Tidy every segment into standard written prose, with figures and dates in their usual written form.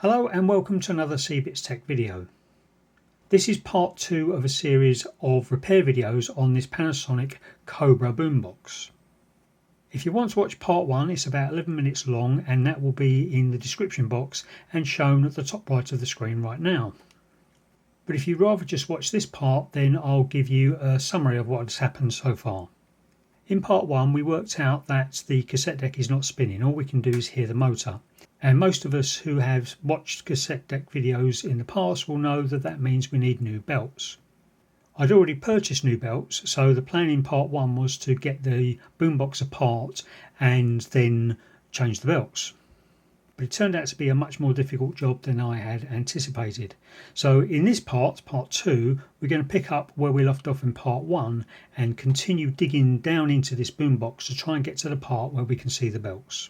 Hello and welcome to another CBits Tech video. This is part 2 of a series of repair videos on this Panasonic Cobra boombox. If you want to watch part 1, it's about 11 minutes long and that will be in the description box and shown at the top right of the screen right now. But if you'd rather just watch this part, then I'll give you a summary of what has happened so far. In part 1 we worked out that the cassette deck is not spinning, all we can do is hear the motor. And most of us who have watched cassette deck videos in the past will know that that means we need new belts. I'd already purchased new belts, so the plan in part 1 was to get the boombox apart and then change the belts. But it turned out to be a much more difficult job than I had anticipated. So in this part 2, we're going to pick up where we left off in part 1 and continue digging down into this boombox to try and get to the part where we can see the belts.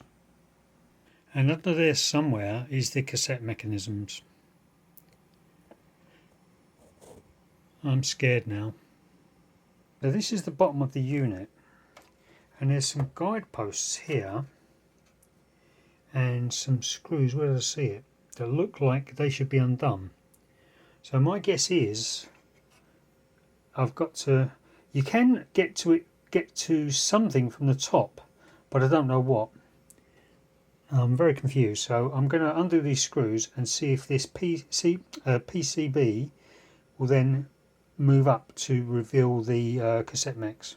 And under there somewhere is the cassette mechanisms. I'm scared now. So this is the bottom of the unit, and there's some guideposts here and some screws, where did I see it, that look like they should be undone. So my guess is I've got to, you can get to something from the top, but I don't know what. I'm very confused, so I'm going to undo these screws and see if this PCB will then move up to reveal the cassette mechs.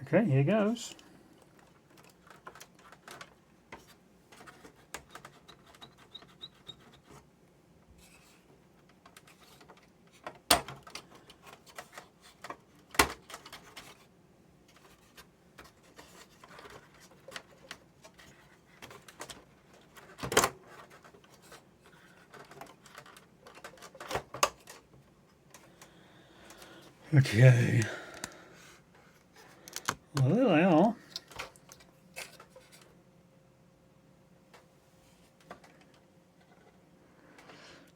Okay, here goes. Okay. Well, there they are.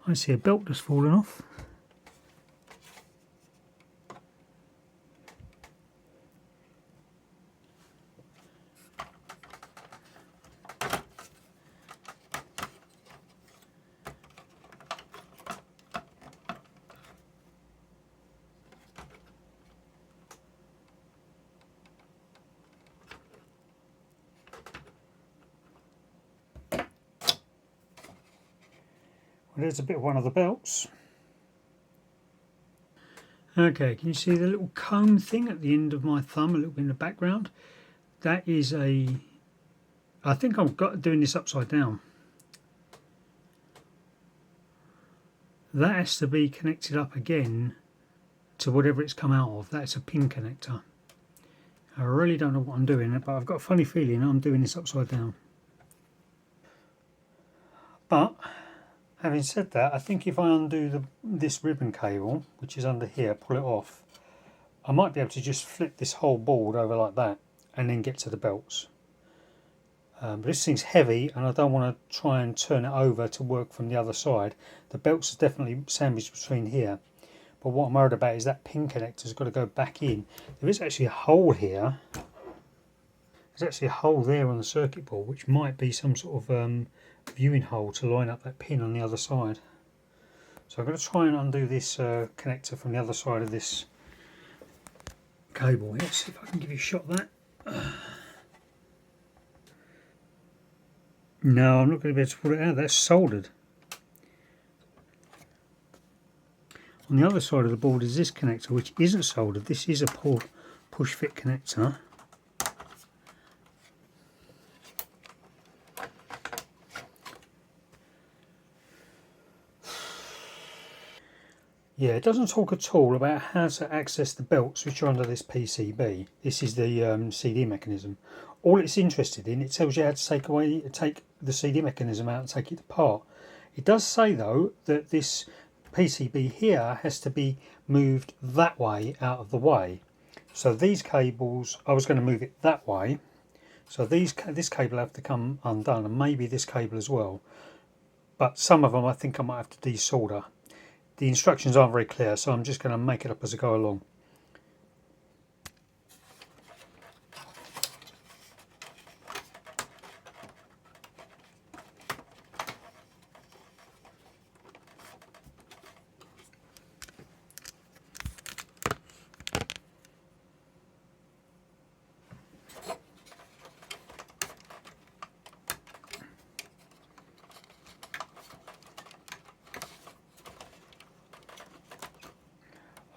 I see a belt that's fallen off. There's a bit of one of the belts. Okay, can you see the little comb thing at the end of my thumb, a little bit in the background? That is a, I think I've got doing this upside down. That has to be connected up again to whatever it's come out of. That's a pin connector. I really don't know what I'm doing, but I've got a funny feeling I'm doing this upside down. But having said that, I think if I undo this ribbon cable, which is under here, pull it off, I might be able to just flip this whole board over like that and then get to the belts. But this thing's heavy and I don't want to try and turn it over to work from the other side. The belts are definitely sandwiched between here. But what I'm worried about is that pin connector's got to go back in. There is actually a hole here. There's actually a hole there on the circuit board, which might be some sort of viewing hole to line up that pin on the other side. So I'm going to try and undo this connector from the other side of this cable. Let's see if I can give you a shot of that. No, I'm not going to be able to pull it out. That's soldered. On the other side of the board is this connector, which isn't soldered. This is a push fit connector. Yeah, it doesn't talk at all about how to access the belts which are under this PCB. This is the CD mechanism. All it's interested in, it tells you how to take the CD mechanism out and take it apart. It does say though that this PCB here has to be moved that way out of the way. So these cables, I was going to move it that way. So this cable have to come undone, and maybe this cable as well. But some of them I think I might have to desolder. The instructions aren't very clear, so I'm just going to make it up as I go along.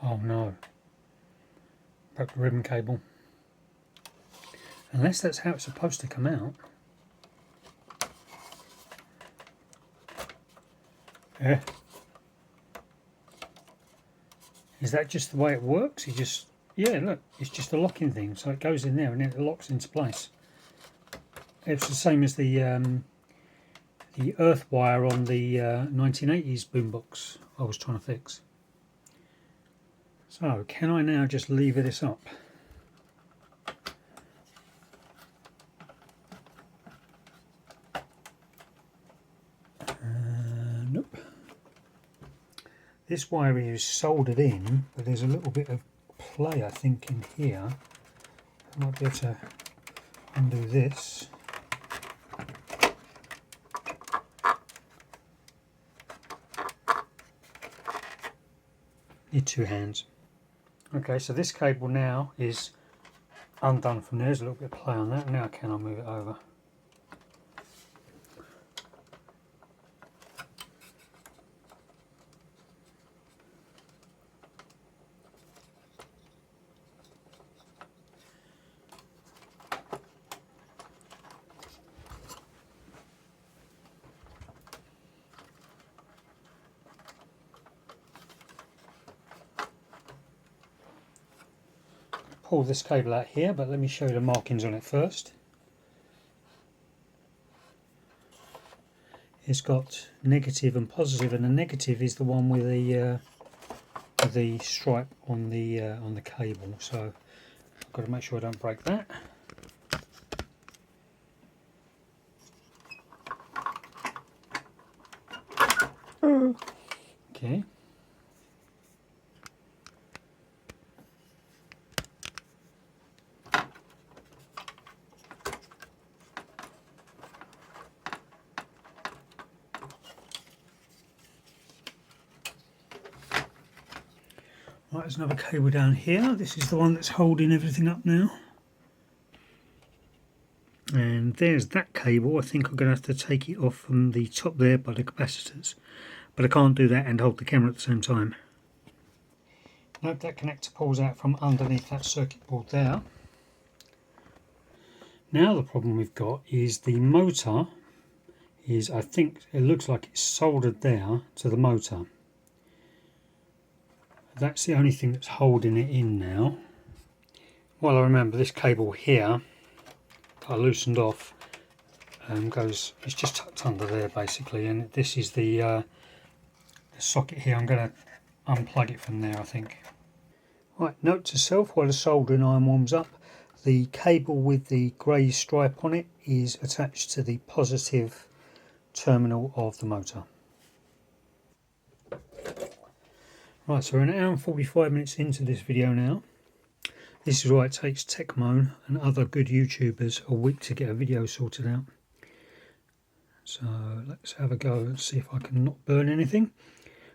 Oh no, broke the ribbon cable. Unless that's how it's supposed to come out. Yeah. Is that just the way it works? You just, yeah, look, it's just a locking thing. So it goes in there and then it locks into place. It's the same as the earth wire on the 1980s boombox I was trying to fix. So, can I now just lever this up? Nope. This wire is soldered in, but there's a little bit of play, I think, in here. I might be able to undo this. Need two hands. Okay, so this cable now is undone from there. There's a little bit of play on that. Now can I move it over? Pull this cable out here, but let me show you the markings on it first. It's got negative and positive, and the negative is the one with the stripe on the cable. So I've got to make sure I don't break that. Okay. Right, there's another cable down here. This is the one that's holding everything up now. And there's that cable. I think I'm going to have to take it off from the top there by the capacitors. But I can't do that and hold the camera at the same time. Note that connector pulls out from underneath that circuit board there. Now the problem we've got is the motor is, I think it looks like it's soldered there to the motor. That's the only thing that's holding it in now. Well, I remember this cable here that I loosened off it's just tucked under there basically, and this is the socket here. I'm going to unplug it from there, I think. Right, note to self while the soldering iron warms up, the cable with the grey stripe on it is attached to the positive terminal of the motor. Right, so we're an hour and 45 minutes into this video now. This is why it takes Techmoan and other good YouTubers a week to get a video sorted out. So let's have a go and see if I can not burn anything.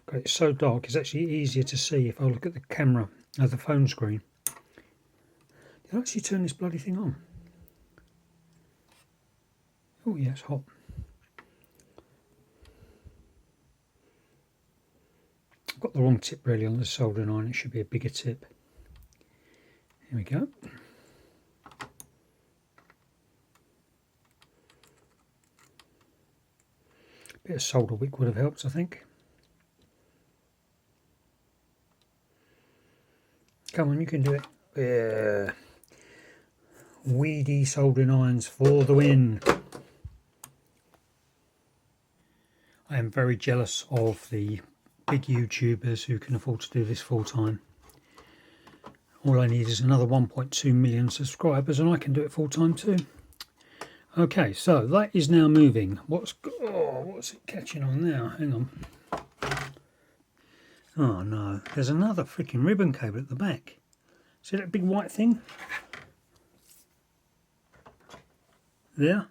Okay, it's so dark, it's actually easier to see if I look at the camera, the phone screen. Did I actually turn this bloody thing on? Oh yeah, it's hot. I've got the wrong tip really on the soldering iron, it should be a bigger tip. Here we go. A bit of solder wick would have helped, I think. Come on, you can do it. Yeah. Weedy soldering irons for the win. I am very jealous of the big YouTubers who can afford to do this full time. All I need is another 1.2 million subscribers and I can do it full time too. Okay, so that is now moving. What's it catching on now? Hang on. Oh no, there's another freaking ribbon cable at the back. See that big white thing? There.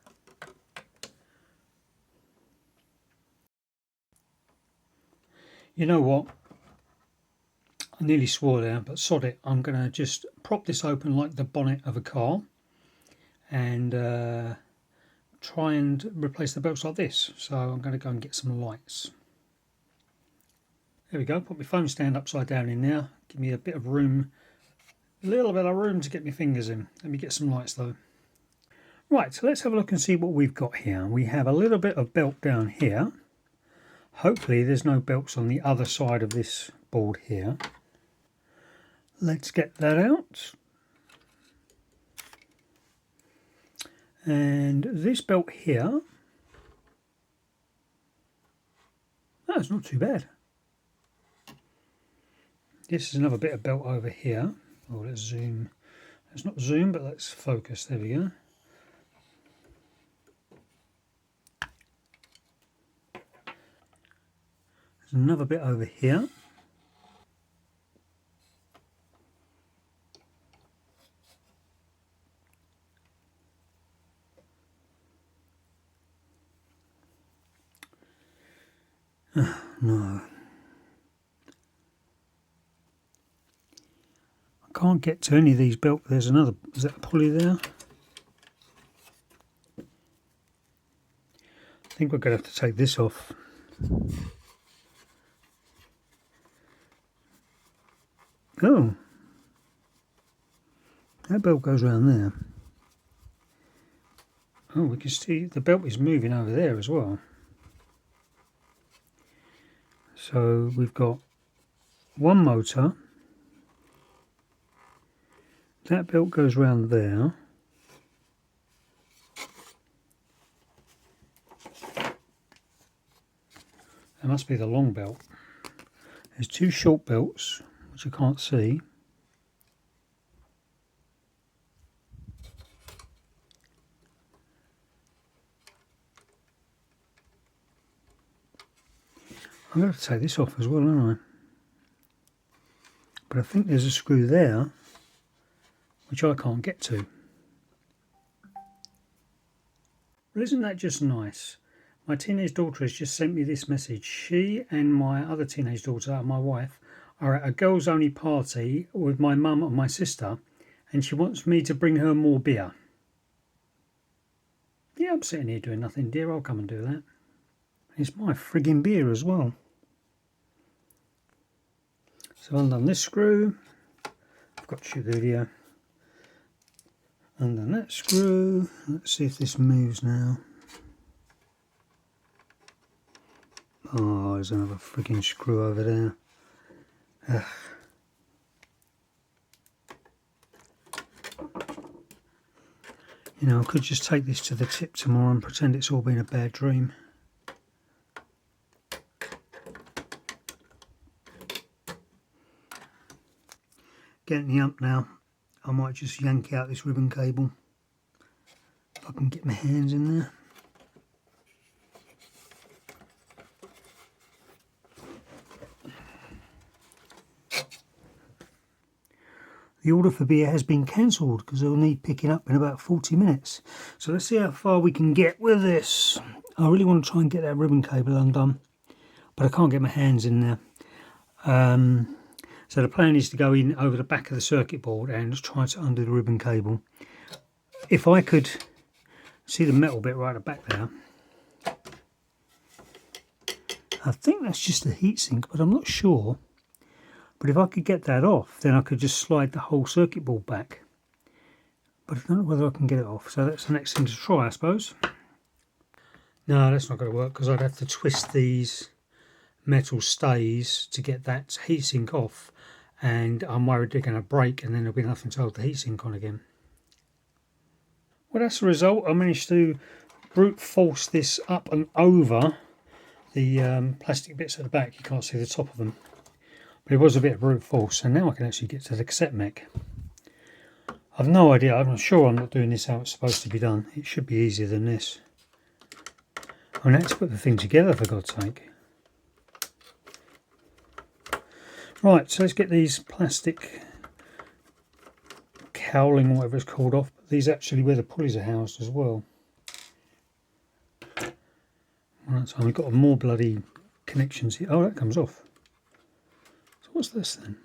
You know what? I nearly swore there, but sod it. I'm going to just prop this open like the bonnet of a car and try and replace the belts like this. So I'm going to go and get some lights. There we go. Put my phone stand upside down in there. Give me a bit of room, a little bit of room to get my fingers in. Let me get some lights though. Right, so let's have a look and see what we've got here. We have a little bit of belt down here. Hopefully there's no belts on the other side of this board here. Let's get that out. And this belt here, that's not too bad. This is another bit of belt over here. Oh, let's zoom. Let's not zoom, but let's focus. There we go. There's another bit over here. No. I can't get to any of these belts. There's another. Is that a pulley there? I think we're going to have to take this off. Oh. That belt goes around there. Oh, we can see the belt is moving over there as well. So we've got one motor. That belt goes round there. That must be the long belt. There's two short belts, which I can't see. I'm going to have to take this off as well, aren't I? But I think there's a screw there, which I can't get to. Well, isn't that just nice? My teenage daughter has just sent me this message. She and my other teenage daughter, my wife, are at a girls only party with my mum and my sister, and she wants me to bring her more beer. Yeah, I'm sitting here doing nothing, dear. I'll come and do that. It's my frigging beer as well. So undone this screw. I've got to shoot the video. Undone that screw. Let's see if this moves now. Oh, there's another frigging screw over there. Ugh. You know, I could just take this to the tip tomorrow and pretend it's all been a bad dream. Getting the ump now. I might just yank out this ribbon cable if I can get my hands in there. The order for beer has been cancelled because it'll need picking up in about 40 minutes. So let's see how far we can get with this. I really want to try and get that ribbon cable undone, but I can't get my hands in there. So the plan is to go in over the back of the circuit board and try to undo the ribbon cable. If I could see the metal bit right at the back there. I think that's just a heatsink, but I'm not sure. But if I could get that off, then I could just slide the whole circuit board back. But I don't know whether I can get it off, so that's the next thing to try, I suppose. No, that's not going to work because I'd have to twist these metal stays to get that heatsink off. and I'm worried they're going to break and then there'll be nothing to hold the heatsink on again. Well, that's the result. I managed to brute force this up and over the plastic bits at the back. You can't see the top of them, but it was a bit of brute force, and now I can actually get to the cassette mech. I've no idea. I'm sure I'm not doing this how it's supposed to be done. It should be easier than this. I mean, I had to put the thing together, for God's sake. Right, so let's get these plastic cowling or whatever it's called off. But these actually where the pulleys are housed as well. Right, so we've got more bloody connections here. Oh, that comes off. So what's this then?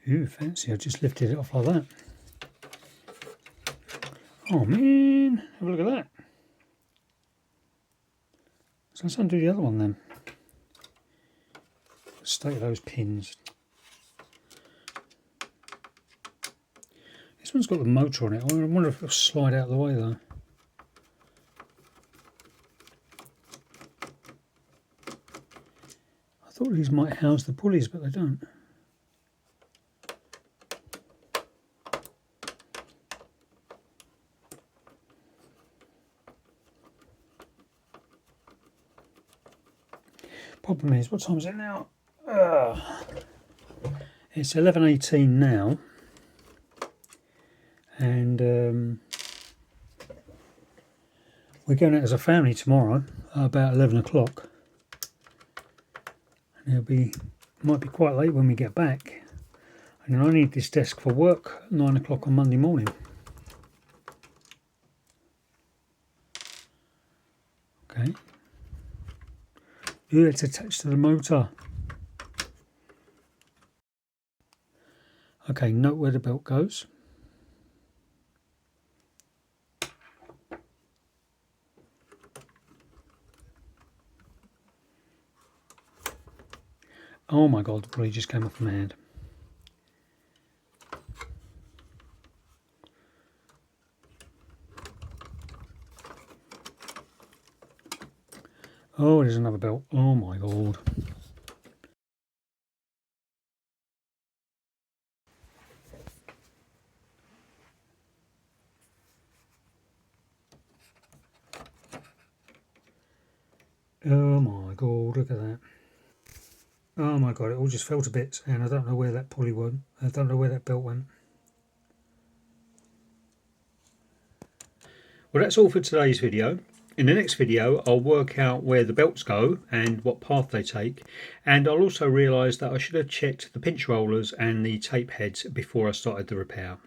Ooh, fancy. I just lifted it off like that. Oh man, have a look at that. So let's undo the other one then. State of those pins. This one's got the motor on it. I wonder if it'll slide out of the way though. I thought these might house the pulleys, but they don't. Problem is, what time is it now? It's 11:18 now, and we're going out as a family tomorrow about 11 o'clock, and might be quite late when we get back. And I need this desk for work at 9 o'clock on Monday morning. Okay. Ooh, it's attached to the motor. Okay, note where the belt goes. Oh my god, the pulley just came off my hand. Oh, there's another belt. Oh my god. Oh my god, look at that. Oh my god, it all just fell to bits, and I don't know where that pulley went. I don't know where that belt went. Well, that's all for today's video. In the next video, I'll work out where the belts go and what path they take, and I'll also realise that I should have checked the pinch rollers and the tape heads before I started the repair.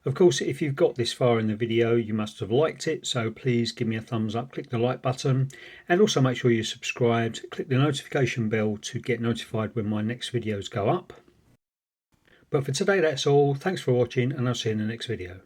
Of course, if you've got this far in the video, you must have liked it, so please give me a thumbs up, click the like button, and also make sure you're subscribed. Click the notification bell to get notified when my next videos go up. But for today, that's all. Thanks for watching, and I'll see you in the next video.